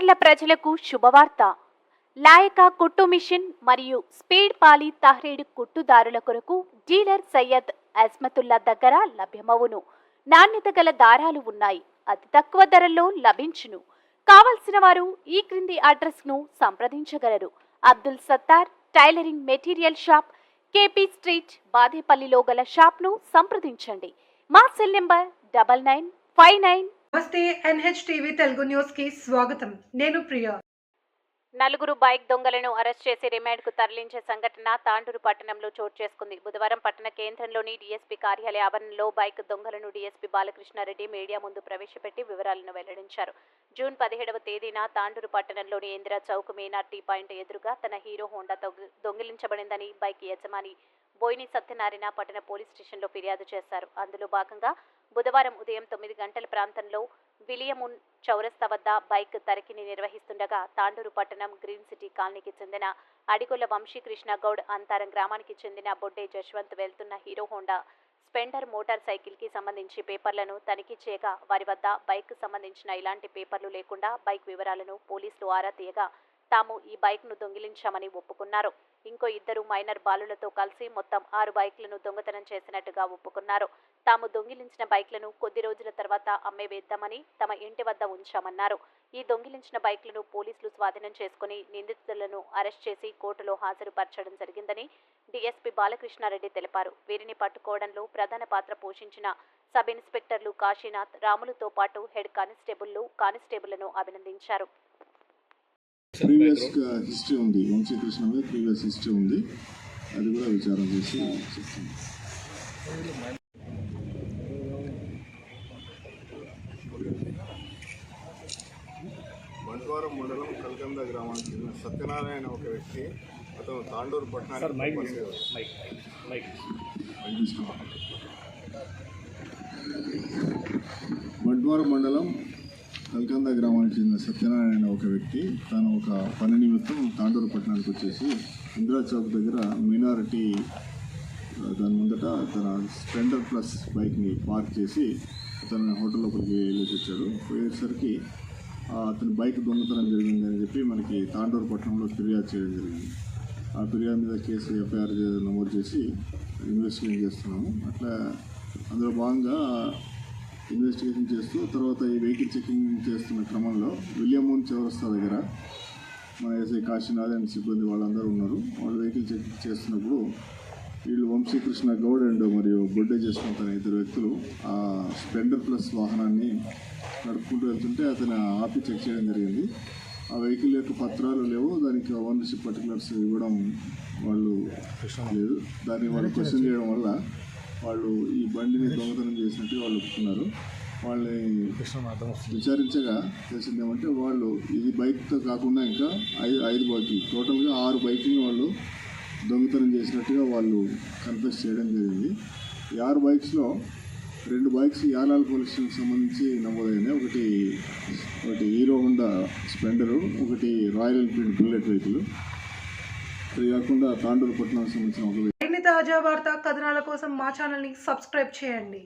మాచర్ల ప్రజలకు శుభవార్త. లాయక కుట్టు మిషన్ మరియు స్పీడ్ పాలి తహ్రీడ్ కుట్టుదారుల కొరకు డీలర్ సయ్యద్ అజ్మతుల్లా దగ్గర లభ్యమవును. నాణ్యత గల దారాలు ఉన్నాయి. అతి తక్కువ ధరల్లో లభించును. కావలసిన వారు ఈ క్రింది అడ్రస్ ను సంప్రదించగలరు. Abdul Sattar tailoring material shop, KP street, బాదేపల్లిలో గల షాప్ ను సంప్రదించండి. మా సెల్ నెంబర్ 9959. నమస్తే, NHTV తెలుగు న్యూస్ కి స్వాగతం. నేను ప్రియా. నలుగురు బైక్ దొంగలను అరెస్ట్ చేసి రిమాండ్కు తరలించే సంఘటన తాండూరు పట్టణంలో చోటు చేసుకుంది. బుధవారం పట్టణ కేంద్రంలోని డీఎస్పీ కార్యాలయ ఆవరణలో బైక్ దొంగలను డీఎస్పీ బాలకృష్ణారెడ్డి మీడియా ముందు ప్రవేశపెట్టి వివరాలను వెల్లడించారు. జూన్ 17వ తేదీన తాండూరు పట్టణంలోని ఇందిరా చౌక్ మీనార్ టీ పాయింట్ ఎదురుగా తన హీరో హోండా దొంగిలించబడిందని బైక్ యజమాని బోయిని సత్యనారాయణ పట్టణ పోలీస్ స్టేషన్లో ఫిర్యాదు చేశారు. అందులో భాగంగా బుధవారం ఉదయం 9 గంటల ప్రాంతంలో విలియమున్ చౌరస్తా వద్ద బైక్ తనిఖీని నిర్వహిస్తుండగా తాండూరు పట్టణం గ్రీన్ సిటీ కాలనీకి చెందిన అడిగొల్ల వంశీకృష్ణ గౌడ్ అంతారం గ్రామానికి చెందిన బొడ్డే జశ్వంత్ వెళ్తున్న హీరో హోండా స్పెండర్ మోటార్ సైకిల్ కి సంబంధించి పేపర్లను తనిఖీ చేయగా వారి వద్ద బైక్ సంబంధించిన ఇలాంటి పేపర్లు లేకుండా బైక్ వివరాలను పోలీసులు ఆరా తీయగా తాము ఈ బైక్ ను దొంగిలించామని ఒప్పుకున్నారు. ఇంకో ఇద్దరు మైనర్ బాలులతో కలిసి మొత్తం 6 బైక్లను దొంగతనం చేసినట్టుగా ఒప్పుకున్నారు. తాము దొంగిలించిన బైక్లను కొద్ది రోజుల తర్వాత అమ్మేవేద్దామని తమ ఇంటి వద్ద ఉంచామన్నారు. ఈ దొంగిలించిన బైక్లను పోలీసులు స్వాధీనం చేసుకుని నిందితులను అరెస్ట్ చేసి కోర్టులో హాజరుపరచడం జరిగిందని డీఎస్పీ బాలకృష్ణారెడ్డి తెలిపారు. వీరిని పట్టుకోవడంలో ప్రధాన పాత్ర పోషించిన సబ్ ఇన్స్పెక్టర్లు కాశీనాథ్, రాములతో పాటు హెడ్ కానిస్టేబుల్లను అభినందించారు. ప్రీవియస్ హిస్టరీ ఉంది, వంశీకృష్ణ మీద ప్రీవియస్ హిస్టరీ ఉంది, అది కూడా విచారం చేసి చెప్తుంది. బంట్వారం మండలం కల్కంద గ్రామానికి చెందిన సత్యనారాయణ ఒక వ్యక్తి, అతను తాండూరు పట్టణానికి బంట్వారం మండలం కల్కంద గ్రామానికి చెందిన సత్యనారాయణ ఒక వ్యక్తి తను ఒక పని నిమిత్తం తాండూరు పట్టణానికి వచ్చేసి ఇందిరా చౌక్ దగ్గర మీనారిటీ దాని ముందట తన స్ప్లెండర్ ప్లస్ బైక్ని పార్క్ చేసి అతను హోటల్ లోపలికి వెళ్ళి వచ్చాడు. పోయేసరికి అతని బైక్ దొంగతనం జరిగిందని చెప్పి మనకి తాండూరు పట్టణంలో ఫిర్యాదు చేయడం జరిగింది. ఆ ఫిర్యాదు మీద కేసు ఎఫ్ఐఆర్ నమోదు చేసి ఇన్వెస్టిగేషన్ చేస్తున్నాము. అట్లా అందులో భాగంగా ఇన్వెస్టిగేషన్ చేస్తూ తర్వాత ఈ వెహికల్ చెకింగ్ చేస్తున్న క్రమంలో విలియమున్ చౌరస్తా దగ్గర మన ఎస్ఐ కాశీనాథ్ అండ్ సిబ్బంది వాళ్ళందరూ ఉన్నారు. వాళ్ళు వెహికల్ చెకింగ్ చేస్తున్నప్పుడు వీళ్ళు వంశీకృష్ణ గౌడ్ అండ్ మరియు బొడ్డే జశ్వంత్ అనే ఇద్దరు వ్యక్తులు ఆ స్ప్లెండర్ ప్లస్ వాహనాన్ని నడుపుకుంటూ వెళ్తుంటే అతను ఆపి చెక్ చేయడం జరిగింది. ఆ వెహికల్ యొక్క పత్రాలు లేవు, దానికి ఓనర్షిప్ పర్టికులర్స్ ఇవ్వడం వాళ్ళు లేదు. దాన్ని వాళ్ళు క్వశ్చన్ చేయడం వల్ల వాళ్ళు ఈ బండిని దొంగతనం చేసినట్టు వాళ్ళు ఒప్పుకున్నారు. వాళ్ళని విచారించగా తెలిసింది ఏమంటే వాళ్ళు ఇది బైక్తో కాకుండా ఇంకా 5 బైకులు, టోటల్గా 6 బైకులను వాళ్ళు దొంగతనం చేసినట్టుగా వాళ్ళు కన్ఫెస్ చేయడం జరిగింది. ఈ 6 బైక్స్లో 2 బైక్స్ యాలాల్ పోలీస్ స్టేషన్కి సంబంధించి నమోదైనాయి. ఒకటి హీరో హోండా స్ప్లెండరు, ఒకటి రాయల్ ఎన్ఫీల్డ్ బుల్లెట్ వెహికల్. ఇది కాకుండా తాండూరు పట్టణానికి సంబంధించిన ఒక తాజా వార్తా కథనాల కోసం మా ఛానల్ని సబ్స్క్రైబ్ చేయండి.